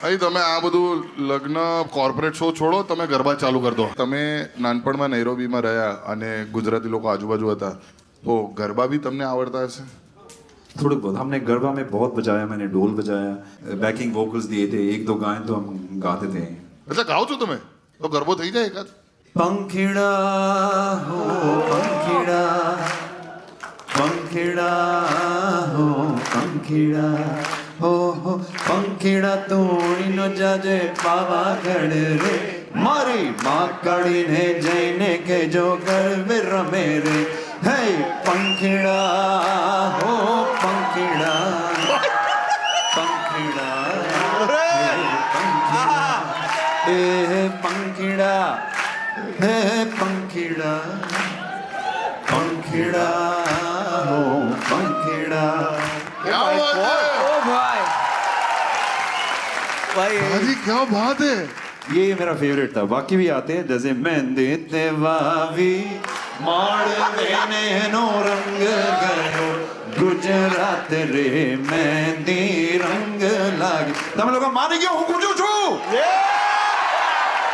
અહીં તમે આ બધું લગ્ન કોર્પોરેટ શો છોડો, તમે ગરબા ચાલુ કરી દો. તમે નાનપણમાં નૈરોબીમાં રહ્યા અને ગુજરાતી લોકો આજુબાજુ હતા, તો गरबा भी તમને આવડતા હશે? थोड़े बहुत हमने गरबा में बहुत बजाया, मैंने ढोल बजाया, बैकिंग वोकल्स दिए थे, एक दो गाने तो हम गाते थे. એટલે ગાઓ છો તમે તો ગરબો થઈ જાય એકાદ? पंखिड़ा हो पंखिड़ा, पंखिड़ा हो पंखिड़ा, हो पंखिड़ा तोड़ी नो जाजे पावागढ़ रे, मारी माकड़ी ने जैने के जो गरबे रमे रे. हे पंखिड़ा हो पंखिड़ा, पंखिड़ा हे पंखिड़ा, हे पंखिड़ा, पंखिड़ा हो पंखिड़ा. क्या बात है ओ भाई भाई हाजी, क्या बात है. ये मेरा फेवरेट था. बाकी भी आते हैं जैसे मेहंदी तेवावी माड़वेने नो रंग गयो गुजरात रे मेहंदी रंग लागी. તમે લોકો માની ગયો હું ગુજુ છું.